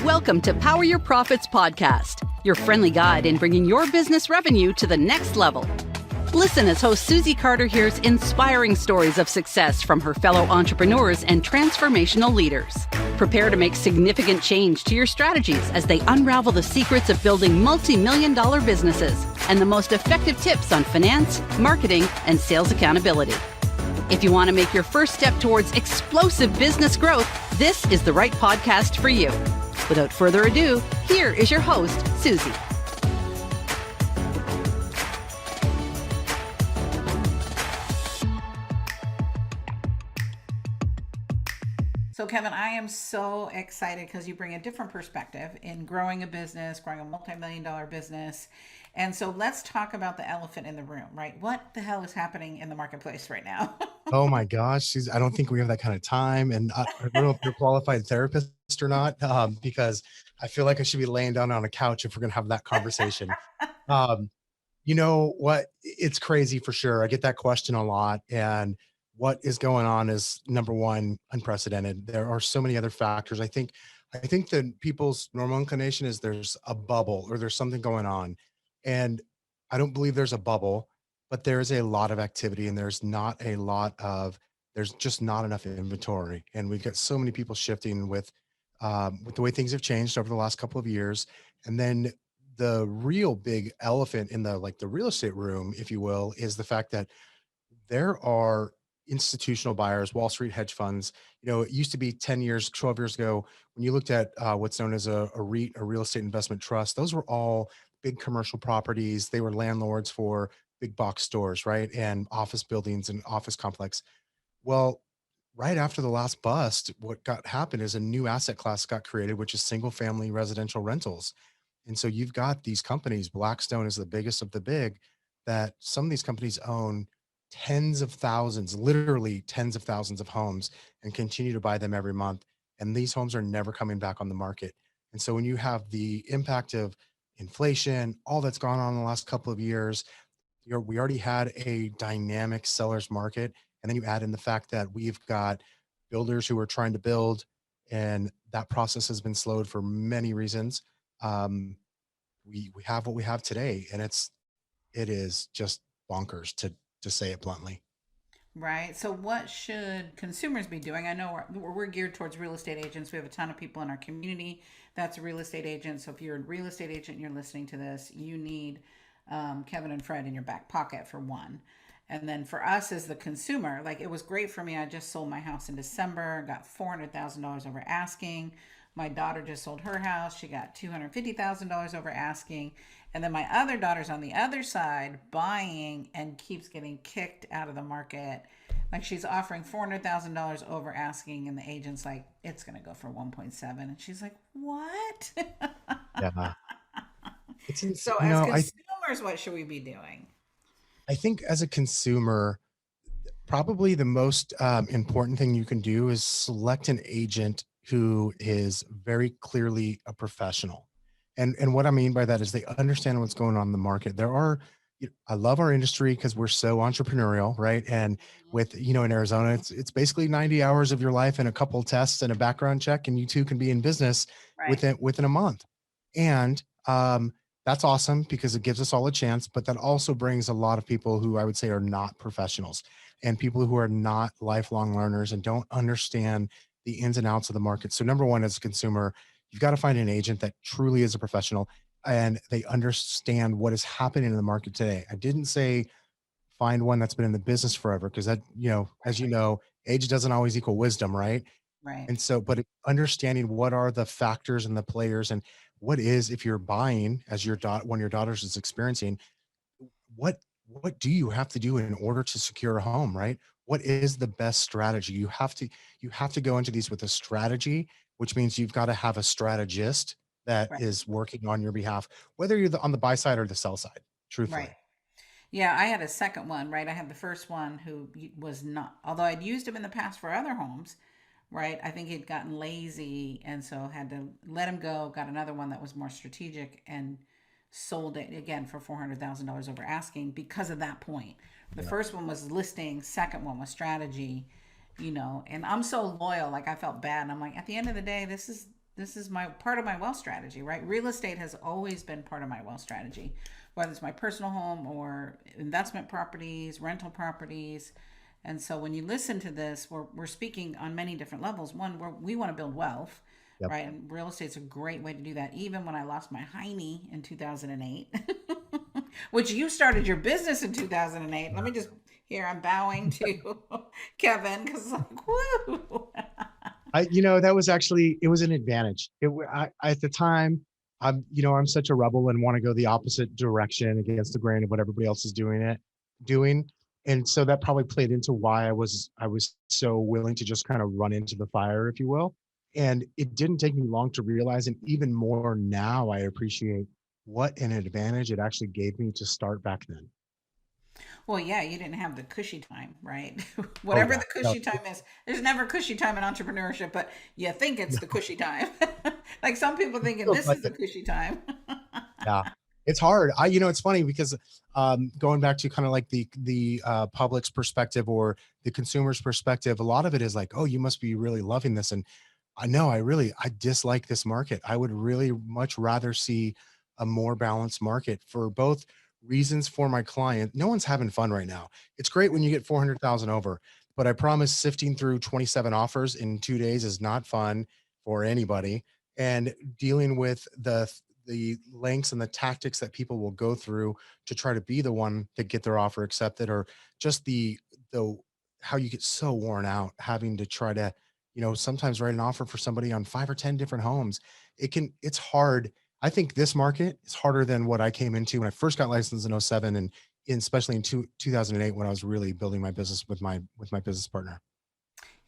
Welcome to Power Your Profits podcast, your friendly guide in bringing your business revenue to the next level. Listen as host Susie Carder hears inspiring stories of success from her fellow entrepreneurs and transformational leaders. Prepare to make significant change to your strategies as they unravel the secrets of building multi-million-dollar businesses and the most effective tips on finance, marketing, and sales accountability. If you want to make your first step towards explosive business growth, this is the right podcast for you. Without further ado, here is your host, Susie. So Kevin, I am so excited because you bring a different perspective in growing a business, growing a multi-million-dollar business. And so let's talk about the elephant in the room, right? What the hell is happening in the marketplace right now? Oh my gosh, I don't think we have that kind of time. And I don't know if you're a qualified therapist or not, because I feel like I should be laying down on a couch if we're going to have that conversation. You know what? It's crazy for sure. I get that question a lot. And what is going on is, number one, unprecedented. There are so many other factors. I think that people's normal inclination is there's a bubble or there's something going on. And I don't believe there's a bubble, but there is a lot of activity and there's just not enough inventory. And we've got so many people shifting with the way things have changed over the last couple of years. And then the real big elephant in the real estate room, if you will, is the fact that there are institutional buyers, Wall Street hedge funds. It used to be 10 years, 12 years ago, when you looked at what's known as a REIT, a real estate investment trust, those were all big commercial properties. They were landlords for big box stores, right? And office buildings and office complex. Well, right after the last bust, what got happened is a new asset class got created, which is single family residential rentals. And so you've got these companies, Blackstone is the biggest of the big, that some of these companies own tens of thousands, literally tens of thousands of homes and continue to buy them every month. And these homes are never coming back on the market. And so when you have the impact of inflation, all that's gone on in the last couple of years, we already had a dynamic seller's market. And then you add in the fact that we've got builders who are trying to build, and that process has been slowed for many reasons. Um, we have what we have today, and it is just bonkers to say it bluntly. Right. So what should consumers be doing? I know we're geared towards real estate agents. We have a ton of people in our community that's a real estate agent. So if you're a real estate agent and you're listening to this, you need Kevin and Fred in your back pocket for one. And then for us as the consumer, like it was great for me. I just sold my house in December, got $400,000 over asking. My daughter just sold her house. She got $250,000 over asking. And then my other daughter's on the other side buying and keeps getting kicked out of the market. Like she's offering $400,000 over asking, and the agent's like, it's going to go for 1.7. And she's like, what? Yeah. So you as know, consumers, what should we be doing? I think as a consumer, probably the most important thing you can do is select an agent who is very clearly a professional. And what I mean by that is they understand what's going on in the market. I love our industry because we're so entrepreneurial, right? And in Arizona, it's basically 90 hours of your life and a couple tests and a background check, and you two can be in business Right. within a month. And that's awesome because it gives us all a chance, but that also brings a lot of people who I would say are not professionals and people who are not lifelong learners and don't understand the ins and outs of the market. So number one, as a consumer, you've got to find an agent that truly is a professional and they understand what is happening in the market today. I didn't say find one that's been in the business forever because as you know, age doesn't always equal wisdom, right? Right. And so, but understanding what are the factors and the players and what is, if you're buying as one of your daughters is experiencing, what what do you have to do in order to secure a home, right? What is the best strategy? You have to go into these with a strategy, which means you've got to have a strategist that Right. is working on your behalf, whether you're on the buy side or the sell side, Right. truthfully. Yeah, I had a second one, right? I had the first one who was not, although I'd used him in the past for other homes, right? I think he'd gotten lazy and so had to let him go. Got another one that was more strategic and sold it again for $400,000 over asking because of that point. The Yeah. first one was listing, second one was strategy, and I'm so loyal. Like I felt bad. And I'm like, at the end of the day, this is This is my part of my wealth strategy, right? Real estate has always been part of my wealth strategy, whether it's my personal home or investment properties, rental properties. And so when you listen to this, we're speaking on many different levels. One, we want to build wealth, Yep. right? And real estate's a great way to do that. Even when I lost my hiney in 2008, which you started your business in 2008. Let me just, here, I'm bowing to Kevin because, like, woo. That was actually, it was an advantage. At the time, I'm such a rebel and want to go the opposite direction against the grain of what everybody else is doing. And so that probably played into why I was so willing to just kind of run into the fire, if you will. And it didn't take me long to realize, and even more now, I appreciate what an advantage it actually gave me to start back then. Well, yeah, you didn't have the cushy time, right? Oh Whatever yeah. the No, cushy time is, there's never cushy time in entrepreneurship, but you think it's the cushy time. Like some people thinking feels this like is the it. cushy time. Yeah, it's hard. It's funny because going back to kind of like the public's perspective or the consumer's perspective, a lot of it is like, oh, you must be really loving this, and I know I dislike this market. I would really much rather see a more balanced market for both reasons for my client. No one's having fun right now. It's great when you get 400,000 over, but I promise sifting through 27 offers in 2 days is not fun for anybody. And dealing with the lengths and the tactics that people will go through to try to be the one to get their offer accepted, or just the how you get so worn out having to try to sometimes write an offer for somebody on 5 or 10 different homes. It's hard. I think this market is harder than what I came into when I first got licensed in '07, and especially in 2008 when I was really building my business with my business partner.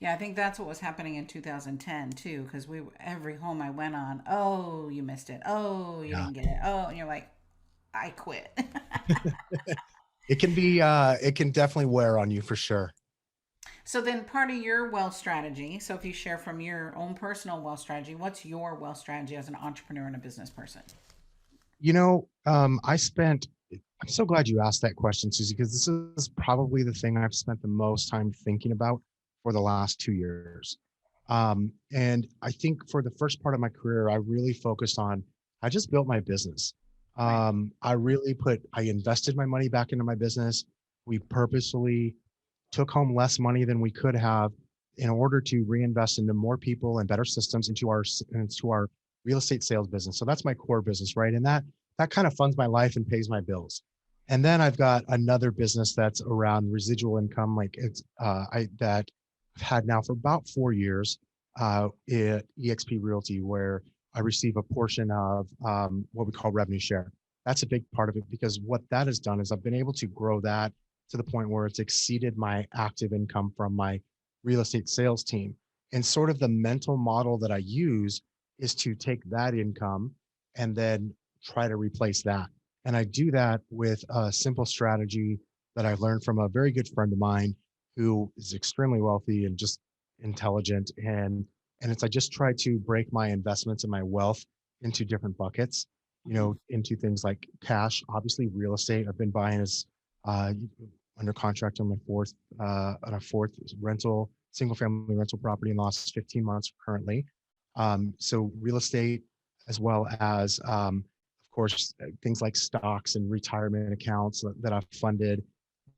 Yeah, I think that's what was happening in 2010 too, because every home I went on, oh, you missed it. Oh, you Yeah. didn't get it. Oh, and you're like, I quit. It can definitely wear on you for sure. So then part of your wealth strategy, so if you share from your own personal wealth strategy, what's your wealth strategy as an entrepreneur and a business person? I'm so glad you asked that question, Susie, because this is probably the thing I've spent the most time thinking about for the last 2 years. And I think for the first part of my career, I really focused on, I just built my business. Right. I invested my money back into my business. We purposefully took home less money than we could have in order to reinvest into more people and better systems into our real estate sales business. So that's my core business, right? And that kind of funds my life and pays my bills. And then I've got another business that's around residual income, like it's I that I've had now for about 4 years, EXP Realty, where I receive a portion of what we call revenue share. That's a big part of it because what that has done is I've been able to grow that to the point where it's exceeded my active income from my real estate sales team. And sort of the mental model that I use is to take that income and then try to replace that. And I do that with a simple strategy that I learned from a very good friend of mine who is extremely wealthy and just intelligent. And it's I just try to break my investments and my wealth into different buckets, Hmm. into things like cash, obviously real estate. I've been buying as uh, under contract on a fourth single family rental property in the last 15 months currently. So real estate, as well as, of course, things like stocks and retirement accounts that I've funded.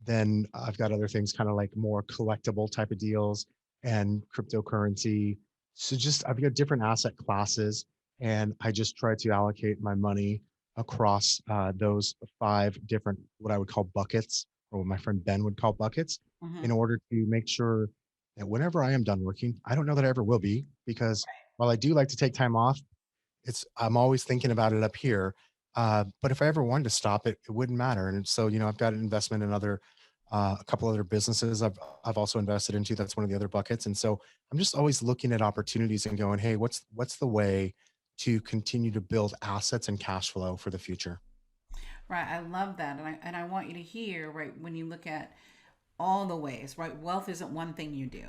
Then I've got other things kind of like more collectible type of deals and cryptocurrency. So just I've got different asset classes, and I just try to allocate my money across those 5 different what I would call buckets, or what my friend Ben would call buckets, Hmm. in order to make sure that whenever I am done working, I don't know that I ever will be, because while I do like to take time off, I'm always thinking about it up here. But if I ever wanted to stop it, it wouldn't matter. And so, I've got an investment in a couple other businesses I've also invested into. That's one of the other buckets. And so I'm just always looking at opportunities and going, hey, what's the way to continue to build assets and cash flow for the future? Right. I love that. And I want you to hear, right, when you look at all the ways, right? Wealth isn't one thing you do,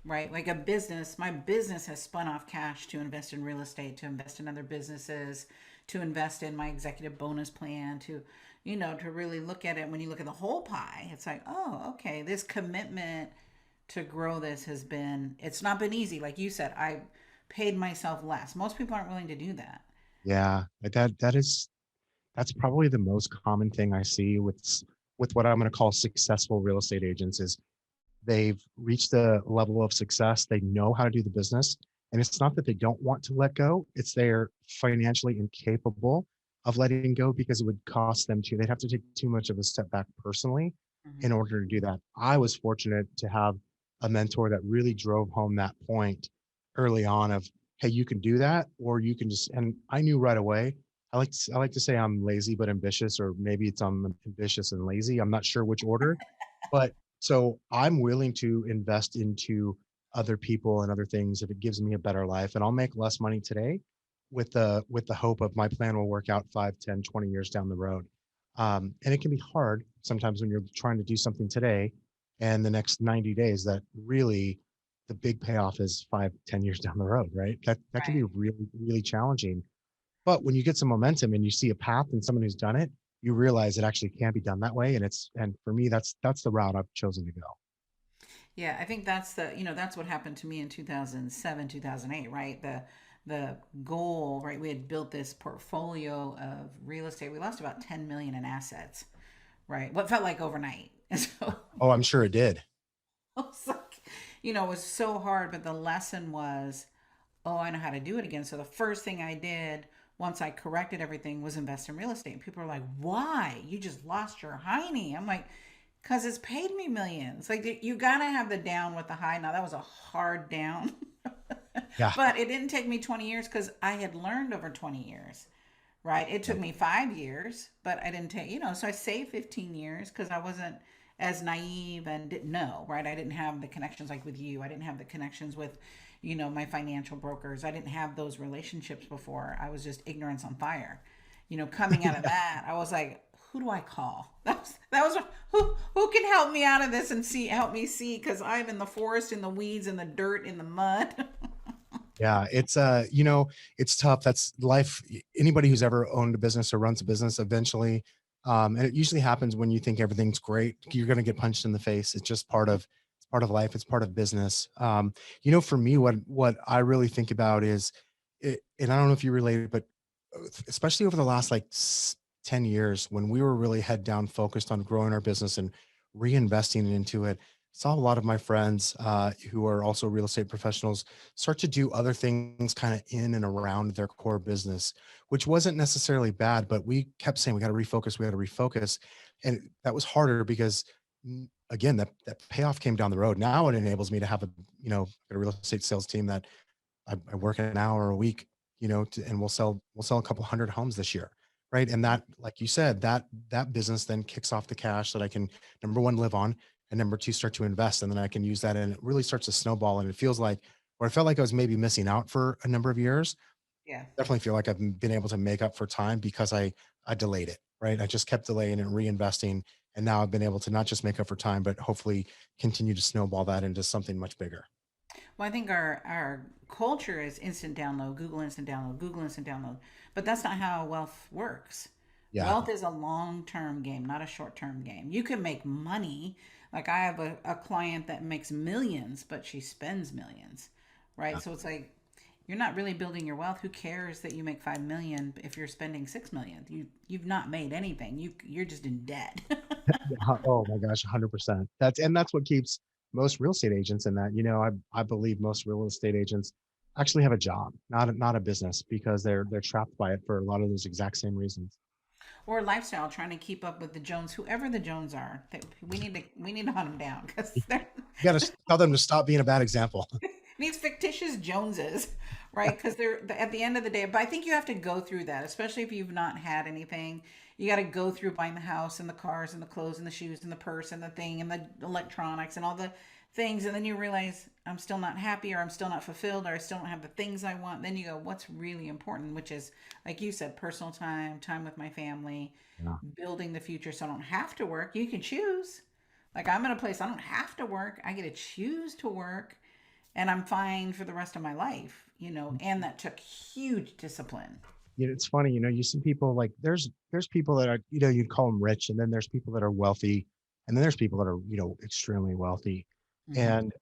right? Like a business, my business has spun off cash to invest in real estate, to invest in other businesses, to invest in my executive bonus plan, to really look at it. When you look at the whole pie, it's like, oh, okay, this commitment to grow this it's not been easy. Like you said, I paid myself less. Most people aren't willing to do that. Yeah, that's probably the most common thing I see with what I'm going to call successful real estate agents is they've reached a level of success. They know how to do the business. And it's not that they don't want to let go, it's they're financially incapable of letting go because it would cost them they'd have to take too much of a step back personally in Hmm. order to do that. I was fortunate to have a mentor that really drove home that point early on of, hey, you can do that, or you can just, and I knew right away. I like to say I'm lazy but ambitious, or maybe it's I'm ambitious and lazy. I'm not sure which order, but so I'm willing to invest into other people and other things if it gives me a better life. And I'll make less money today with the hope of my plan will work out 5, 10, 20 years down the road. And it can be hard sometimes when you're trying to do something today and the next 90 days that really the big payoff is 5, 10 years down the road, right? That can be Right. really, really challenging. But when you get some momentum and you see a path and someone who's done it, you realize it actually can be done that way. And for me, that's the route I've chosen to go. Yeah, I think that's that's what happened to me in 2007, 2008, right? The goal, right? We had built this portfolio of real estate. We lost about 10 million in assets, right? What felt like overnight. And so Oh, I'm sure it did. I was like, it was so hard, but the lesson was, oh, I know how to do it again. So the first thing I did once I corrected everything was invest in real estate. And people are like, why? You just lost your hiney. I'm like, because it's paid me millions. Like, you got to have the down with the high. Now, that was a hard down, Yeah. but it didn't take me 20 years because I had learned over 20 years, right? It took Yep. me 5 years, but I didn't take, so I saved 15 years because I wasn't as naive and didn't know, right? I didn't have the connections like with you. I didn't have the connections with, my financial brokers. I didn't have those relationships before. I was just ignorance on fire. Coming out of that, I was like, who do I call? That was who can help me out of this and help me see because I'm in the forest, in the weeds, in the dirt, in the mud. Yeah, it's tough. That's life. Anybody who's ever owned a business or runs a business eventually, and it usually happens when you think everything's great, you're going to get punched in the face. It's just it's part of life. It's part of business. For me, what I really think about is, and I don't know if you related, but especially over the last 10 years when we were really head down focused on growing our business and reinvesting into it, saw a lot of my friends who are also real estate professionals start to do other things kind of in and around their core business, which wasn't necessarily bad, but we kept saying we got to refocus, we got to refocus. And that was harder because again, that payoff came down the road. Now it enables me to have a real estate sales team that I work an hour a week, and we'll sell a couple hundred homes this year, right? And that, like you said, that business then kicks off the cash that I can number one live on, and number two start to invest, and then I can use that, and it really starts to snowball. And it feels like where I felt like I was maybe missing out for a number of years, Yeah. definitely feel like I've been able to make up for time because I delayed it, right? I just kept delaying and reinvesting, and now I've been able to not just make up for time, but hopefully continue to snowball that into something much bigger. Well, I think our culture is instant download, Google instant download, Google instant download, but that's not how wealth works. Yeah. Wealth is a long term game, not a short term game. You can make money. Like I have a client that makes millions, but she spends millions, right? Yeah. So it's like you're not really building your wealth. Who cares that you make 5 million if you're spending 6 million? You've not made anything. You're just in debt. Oh my gosh, 100%. That's what keeps most real estate agents in that. I believe most real estate agents actually have a job, not a business, because they're trapped by it for a lot of those exact same reasons. Or lifestyle, trying to keep up with the Jones, whoever the Jones are. We need to hunt them down because they're You got to tell them to stop being a bad example. these fictitious Joneses, right? Because they're at the end of the day. But I think you have to go through that, especially if you've not had anything. You got to go through buying the house and the cars and the clothes and the shoes and the purse and the thing and the electronics and all the things, and then you realize I'm still not happy or I'm still not fulfilled or I still don't have the things I want. Then you go, what's really important, which is like you said, personal time, time with my family, Yeah. building the future so I don't have to work. You can choose. Like I'm in a place I don't have to work. I get to choose to work and I'm fine for the rest of my life. And that took huge discipline. It's funny, you see people like there's people that are, you'd call them rich, and then there's people that are wealthy, and then there's people that are, extremely wealthy. Hmm. And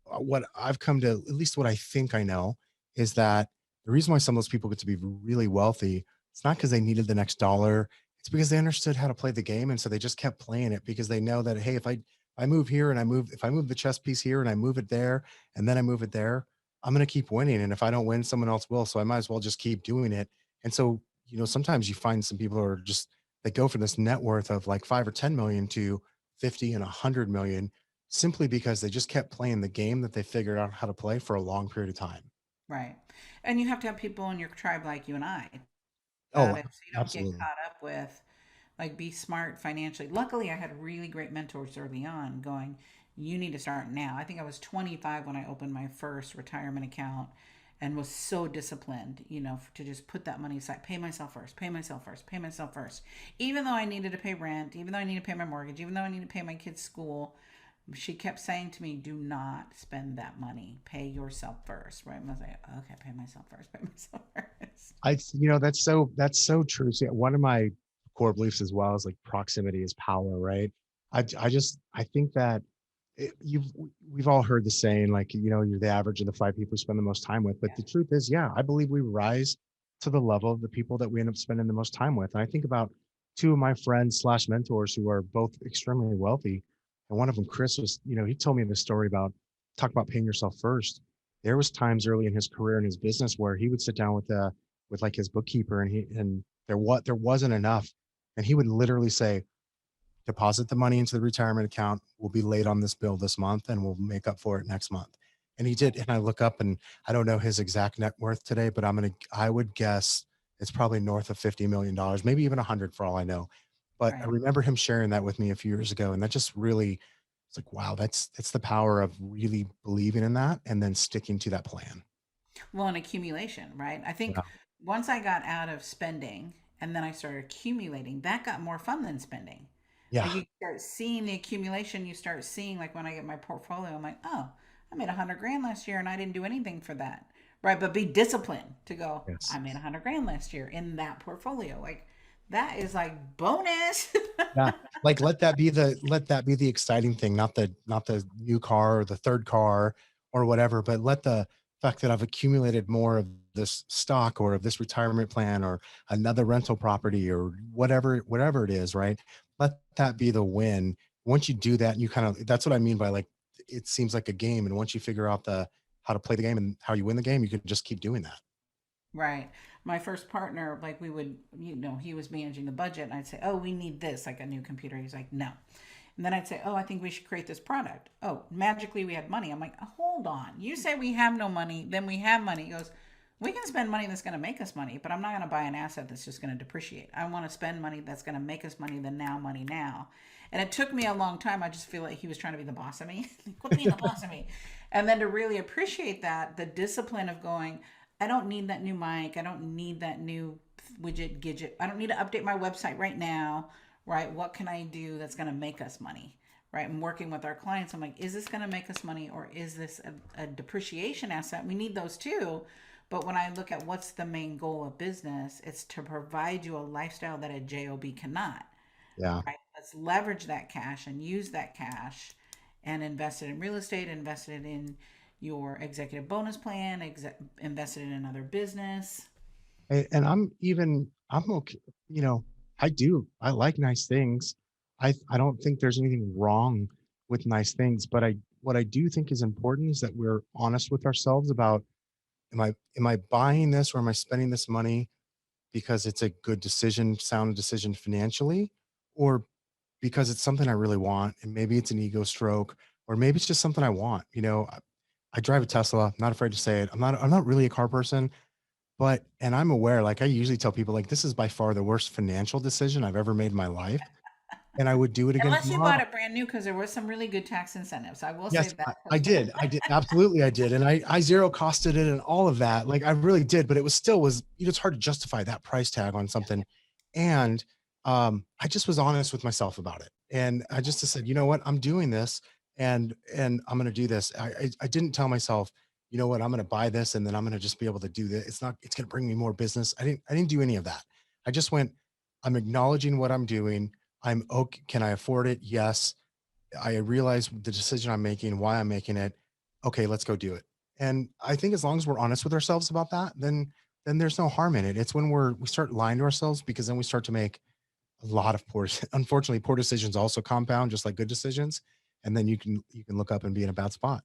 what I've come to, at least what I think I know, is that the reason why some of those people get to be really wealthy, it's not because they needed the next dollar. It's because they understood how to play the game. And so they just kept playing it because they know that, hey, if I move here and if I move the chess piece here and I move it there and then I move it there, I'm going to keep winning. And if I don't win, someone else will. So I might as well just keep doing it. And so, sometimes you find some people who are just, they go from this net worth of like 5 or 10 million to 50 and 100 million simply because they just kept playing the game that they figured out how to play for a long period of time. Right. And you have to have people in your tribe like you and I about Oh, it so you don't get absolutely. caught up with, like, be smart financially. Luckily, I had really great mentors early on going, you need to start now. I think I was 25 when I opened my first retirement account and was so disciplined, to just put that money aside, pay myself first, pay myself first, pay myself first. Even though I needed to pay rent, even though I needed to pay my mortgage, even though I needed to pay my kids' school, she kept saying to me, do not spend that money. Pay yourself first. Right. And I was like, okay, pay myself first, pay myself first. That's so true. See, one of my core beliefs as well is like proximity is power, right? I think that we've all heard the saying, like, you're the average of the five people you spend the most time with. But Yeah. the truth is, yeah, I believe we rise to the level of the people that we end up spending the most time with. And I think about two of my friends slash mentors who are both extremely wealthy. And one of them, Chris, was, he told me the story about talk about paying yourself first. There was times early in his career in his business where he would sit down with like his bookkeeper and there wasn't enough. And he would literally say, deposit the money into the retirement account. We'll be late on this bill this month and we'll make up for it next month. And he did. And I look up and I don't know his exact net worth today, but I would guess it's probably north of $50 million, maybe even 100 for all I know. But I Right. remember him sharing that with me a few years ago. And that just really, it's like, wow, that's the power of really believing in that and then sticking to that plan. Well, an accumulation, right? I think Yeah. once I got out of spending and then I started accumulating, that got more fun than spending. Like, Yeah. you start seeing the accumulation, you start seeing, like, when I get my portfolio, I'm like, oh, I made 100 grand last year and I didn't do anything for that. Right. But be disciplined to go, I Yes. made 100 grand last year in that portfolio. Like, that is like bonus. Yeah. Like let that be the exciting thing, not the new car or the third car or whatever, but let the fact that I've accumulated more of this stock or of this retirement plan or another rental property or whatever it is, right? Let that be the win. Once you do that, you kind of that's what I mean by like it seems like a game. And once you figure out the how to play the game and how you win the game, you can just keep doing that. Right. My first partner, like, we would, he was managing the budget, and I'd say, oh, we need this, like a new computer. He's like, no. And then I'd say, oh, I think we should create this product. Oh, magically we had money. I'm like, hold on. You say we have no money, then we have money. He goes, we can spend money that's going to make us money, but I'm not going to buy an asset that's just going to depreciate. I want to spend money that's going to make us money, the now money now. And it took me a long time. I just feel like he was trying to be the boss of me. Quit being the boss of me. And then to really appreciate that, the discipline of going, I don't need that new mic. I don't need that new widget, gidget. I don't need to update my website right now, right? What can I do that's going to make us money, right? I'm working with our clients. I'm like, is this going to make us money, or is this a depreciation asset? We need those too. But when I look at what's the main goal of business, it's to provide you a lifestyle that a job cannot, Yeah. right? Let's leverage that cash and use that cash and invest it in real estate, invest it in your executive bonus plan, invest it in another business. And I'm okay. You know, I like nice things. I don't think there's anything wrong with nice things, but what I do think is important is that we're honest with ourselves about am I buying this or am I spending this money because it's a good decision, sound decision financially, or because it's something I really want and maybe it's an ego stroke or maybe it's just something I want. I drive a Tesla, not afraid to say it. I'm not really a car person. But and I'm aware, like I usually tell people, like, this is by far the worst financial decision I've ever made in my life, and I would do it again Unless you bought tomorrow. it brand new, because there was some really good tax incentives. I will say Yes, that. I did. I did. Absolutely, I did. And I zero costed it and all of that. Like I really did, but it was still was, it's hard to justify that price tag on something. And I just was honest with myself about it. And I just said, you know what, I'm doing this and I'm gonna do this. I didn't tell myself, you know what, I'm gonna buy this and then I'm gonna just be able to do this. It's gonna bring me more business. I didn't do any of that. I just went, I'm acknowledging what I'm doing. I'm okay. Can I afford it? Yes. I realize the decision I'm making, why I'm making it. Okay, let's go do it. And I think as long as we're honest with ourselves about that, then there's no harm in it. It's when we start lying to ourselves, because then we start to make a lot of poor unfortunately, poor decisions also compound just like good decisions. And then you can look up and be in a bad spot.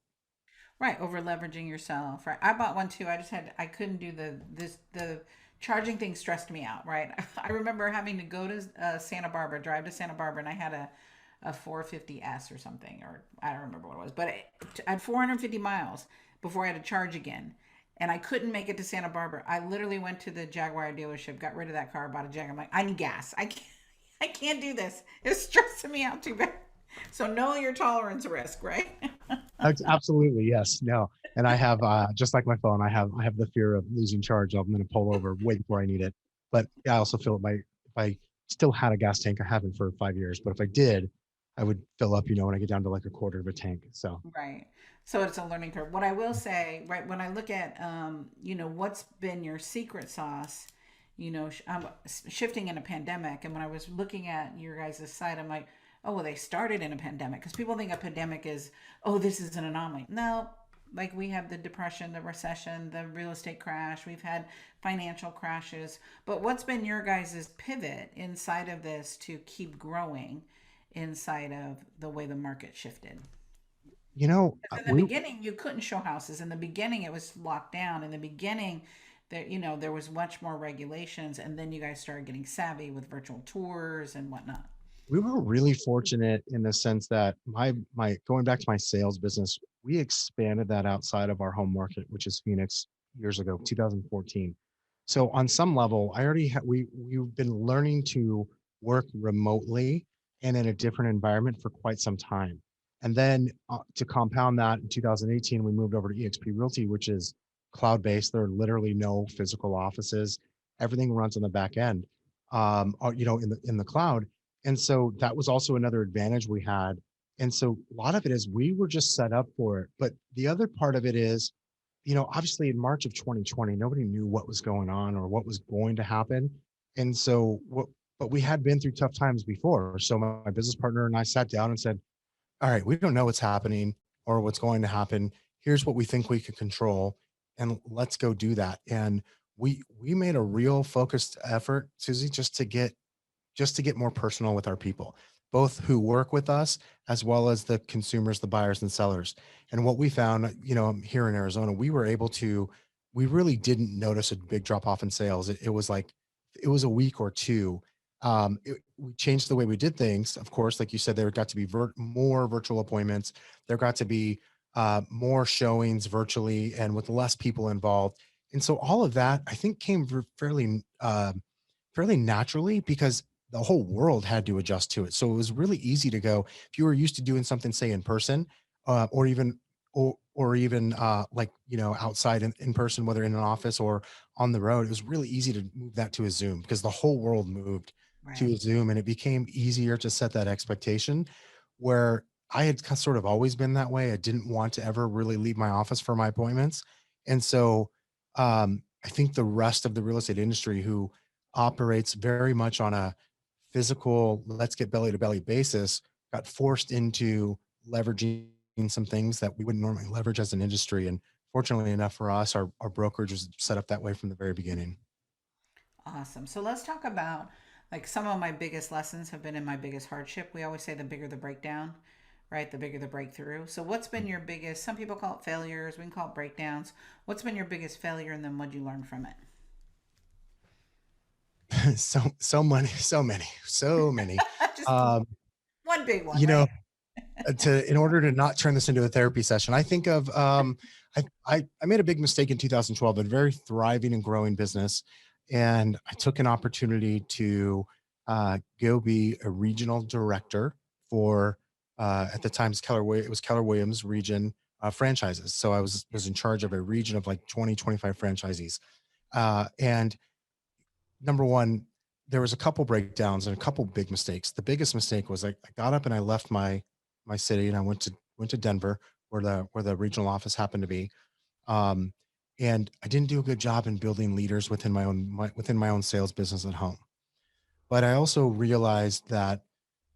Right, over leveraging yourself. Right, I bought one too. I couldn't do the charging thing stressed me out. Right, I remember having to go to Santa Barbara, drive to Santa Barbara, and I had a 450S or something, or I don't remember what it was, but I had 450 miles before I had to charge again, and I couldn't make it to Santa Barbara. I literally went to the Jaguar dealership, got rid of that car, bought a Jag. I'm like, I need gas. I can't do this. It's stressing me out too bad. So know your tolerance risk, right? Absolutely, yes. No. And I have just like my phone, I have the fear of losing charge. I'm going to pull over way before I need it. But I also feel it my if I still had a gas tank, I haven't for 5 years, but if I did, I would fill up, when I get down to like a quarter of a tank. So Right. So it's a learning curve. What I will say, right, when I look at, what's been your secret sauce, I'm shifting in a pandemic. And when I was looking at your guys' site, I'm like, oh, well, they started in a pandemic because people think a pandemic is, oh, this is an anomaly. No, like we have the depression, the recession, the real estate crash, we've had financial crashes. But what's been your guys' pivot inside of this to keep growing inside of the way the market shifted? In the we beginning, you couldn't show houses. In the beginning, it was locked down. In the beginning, there was much more regulations, and then you guys started getting savvy with virtual tours and whatnot. we were really fortunate in the sense that my going back to my sales business, we expanded that outside of our home market, which is Phoenix, years ago, 2014. So on some level, I already had we've been learning to work remotely and in a different environment for quite some time. And then to compound that, in 2018, we moved over to EXP Realty, which is cloud based. There are literally no physical offices. Everything runs on the back end, in the cloud. And so that was also another advantage we had. And so a lot of it is we were just set up for it. But the other part of it is, obviously in March of 2020, nobody knew what was going on or what was going to happen. And so but we had been through tough times before. So my business partner and I sat down and said, all right, we don't know what's happening or what's going to happen. Here's what we think we can control, and let's go do that. And we made a real focused effort, Susie, just to get more personal with our people, both who work with us as well as the consumers, the buyers and sellers. And what we found, here in Arizona, we really didn't notice a big drop off in sales. It was like, it was a week or two. We changed the way we did things. Of course, like you said, there got to be more virtual appointments. There got to be more showings virtually and with less people involved. And so all of that, I think, came fairly naturally because the whole world had to adjust to it. So it was really easy to go if you were used to doing something, say in person, or even like outside in person, whether in an office or on the road. It was really easy to move that to a Zoom because the whole world moved to a Right. Zoom, and it became easier to set that expectation. Where I had sort of always been that way. I didn't want to ever really leave my office for my appointments, and so I think the rest of the real estate industry who operates very much on a physical, let's get belly to belly basis, got forced into leveraging some things that we wouldn't normally leverage as an industry. And fortunately enough for us, our brokerage was set up that way from the very beginning. Awesome. So let's talk about, like, some of my biggest lessons have been in my biggest hardship. We always say the bigger the breakdown, right? The bigger the breakthrough. So what's been your biggest, some people call it failures, we can call it breakdowns. What's been your biggest failure, and then what'd you learn from it? So many. Just Um, one big one, you know, right? to in order to not turn this into a therapy session, I think of I made a big mistake in 2012, a very thriving and growing business, and I took an opportunity to go be a regional director for at the time it was Keller Williams region franchises. So I was in charge of a region of like 20 25 franchisees, and number one, there was a couple breakdowns and a couple big mistakes. The biggest mistake was I got up and I left my city and I went to Denver where the regional office happened to be. Um, and I didn't do a good job in building leaders within my own sales business at home. But I also realized that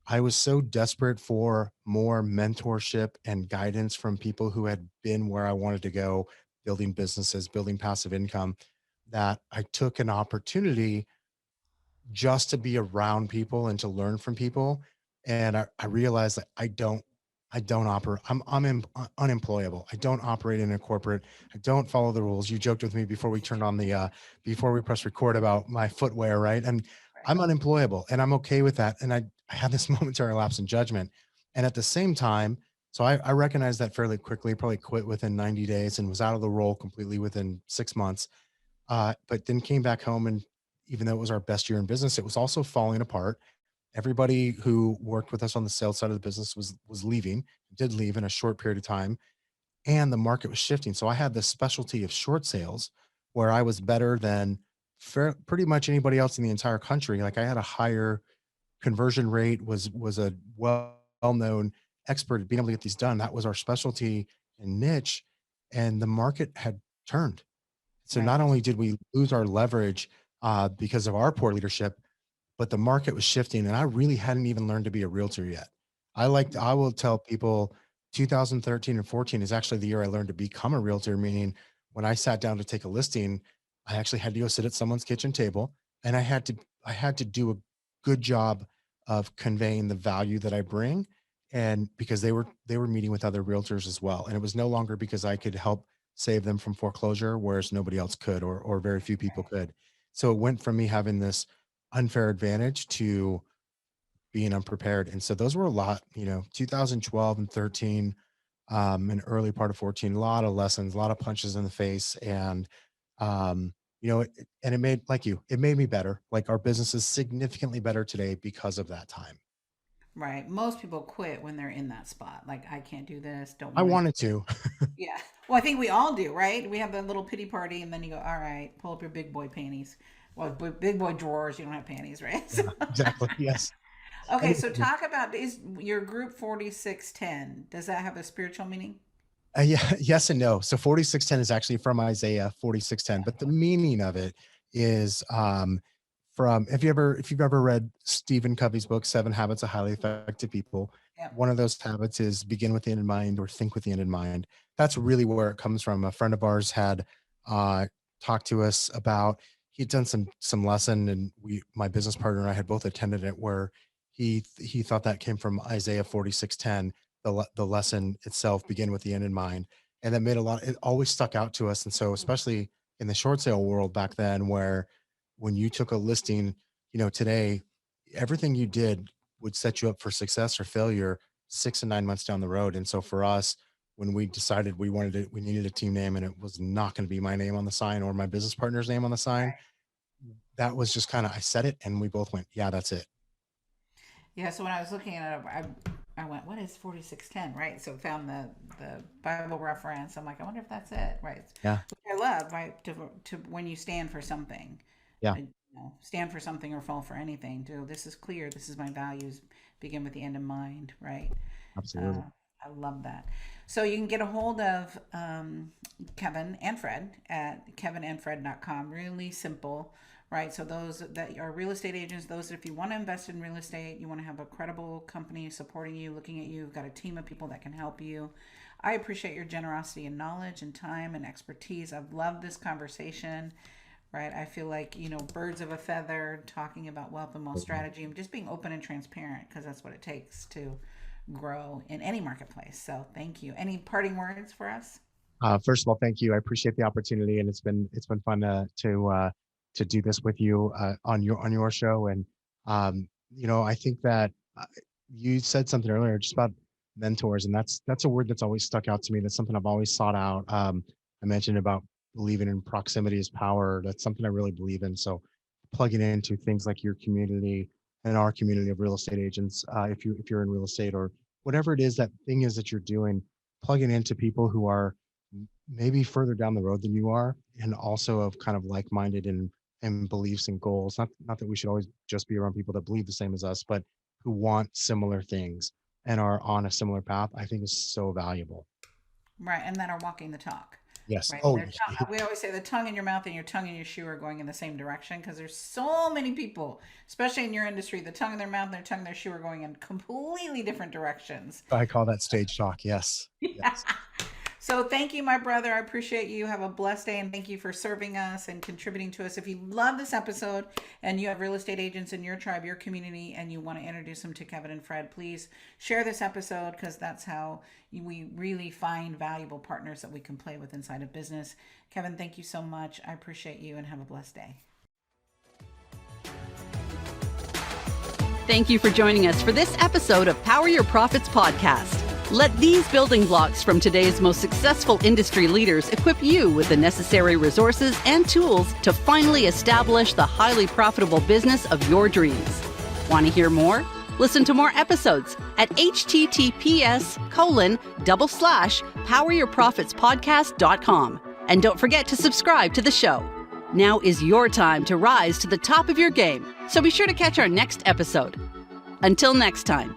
I was so desperate for more mentorship and guidance from people who had been where I wanted to go building businesses, building passive income, that I took an opportunity just to be around people and to learn from people. And I realized that I don't operate. Unemployable. I don't operate in a corporate. I don't follow the rules. You joked with me before we turned on the before we press record about my footwear, right? And I'm Right. unemployable, and I'm okay with that. And I had this momentary lapse in judgment, and at the same time, so I recognized that fairly quickly. Probably quit within 90 days and was out of the role completely within 6 months. But then came back home, and even though it was our best year in business, it was also falling apart. Everybody who worked with us on the sales side of the business was leaving, did leave in a short period of time, and the market was shifting. So I had this specialty of short sales where I was better than pretty much anybody else in the entire country. Like I had a higher conversion rate, was a well-known expert at being able to get these done. That was our specialty and niche, and the market had turned. So Right. not only did we lose our leverage because of our poor leadership, but the market was shifting, and I really hadn't even learned to be a realtor yet. I will tell people 2013 and 14 is actually the year I learned to become a realtor, meaning when I sat down to take a listing, I actually had to go sit at someone's kitchen table, and I had to do a good job of conveying the value that I bring, and because they were meeting with other realtors as well. And it was no longer because I could help save them from foreclosure, whereas nobody else could, or very few people could. So it went from me having this unfair advantage to being unprepared. And so those were a lot, 2012 and 13, and early part of 14, a lot of lessons, a lot of punches in the face. And, and it made, like you, it made me better. Like our business is significantly better today because of that time. Right. Most people quit when they're in that spot. Like, I can't do this. Don't I want to do. wanted to. Yeah. Well, I think we all do, right? We have that little pity party, and then you go, all right, pull up your big boy panties. Well, big boy drawers. You don't have panties, right? Yeah, exactly. Yes. And Okay. So talk about, is your group 4610? Does that have a spiritual meaning? Yeah, yes and no. So 4610 is actually from Isaiah 4610, but the meaning of it is from if you've ever read Stephen Covey's book, Seven Habits of Highly Effective People, Yep. one of those habits is begin with the end in mind or think with the end in mind. That's really where it comes from. A friend of ours had uh talked to us about he'd done some lesson, and my business partner and I had both attended it, where he thought that came from Isaiah 4610, the lesson itself, begin with the end in mind. And that made it always stuck out to us. And so especially in the short sale world back then, where when you took a listing, today, everything you did would set you up for success or failure 6 and 9 months down the road. And so for us, when we decided we needed a team name, and it was not going to be my name on the sign or my business partner's name on the sign, that was just kind of, I said it and we both went, yeah, that's it. Yeah, so when I was looking at it, I went, what is 4610, right? So found the Bible reference. I'm like, I wonder if that's it, right? Yeah. Which I love, right? To when you stand for something, Yeah, stand for something or fall for anything. This is clear. This is my values. Begin with the end in mind, right? Uh, absolutely. I love that. So you can get a hold of Kevin and Fred at kevinandfred.com. Really simple, right? So those that are real estate agents, those if you want to invest in real estate, you want to have a credible company supporting you, looking at you, you've got a team of people that can help you. I appreciate your generosity and knowledge and time and expertise. I've loved this conversation, right? I feel like, birds of a feather, talking about wealth and wealth strategy and just being open and transparent, because that's what it takes to grow in any marketplace. So thank you. Any parting words for us? First of all, thank you. I appreciate the opportunity, and it's been fun to do this with you on your show. And I think that you said something earlier just about mentors, and that's a word that's always stuck out to me. That's something I've always sought out. I mentioned about believing in proximity is power. That's something I really believe in. So plugging into things like your community and our community of real estate agents, if you're in real estate or whatever it is that thing is that you're doing, plugging into people who are maybe further down the road than you are, and also of kind of like-minded and beliefs and goals. Not that we should always just be around people that believe the same as us, but who want similar things and are on a similar path, I think is so valuable. Right. And that are walking the talk. Yes. Right. And Oh, we always say the tongue in your mouth and your tongue in your shoe are going in the same direction, because there's so many people, especially in your industry, the tongue in their mouth and their tongue in their shoe are going in completely different directions. I call that stage talk. Yes. Yeah. Yes. So thank you, my brother. I appreciate you. Have a blessed day, and thank you for serving us and contributing to us. If you love this episode and you have real estate agents in your tribe, your community, and you want to introduce them to Kevin and Fred, please share this episode, because that's how we really find valuable partners that we can play with inside of business. Kevin, thank you so much. I appreciate you, and have a blessed day. Thank you for joining us for this episode of Power Your Profits podcast. Let these building blocks from today's most successful industry leaders equip you with the necessary resources and tools to finally establish the highly profitable business of your dreams. Want to hear more? Listen to more episodes at https://poweryourprofitspodcast.com. And don't forget to subscribe to the show. Now is your time to rise to the top of your game, so be sure to catch our next episode. Until next time.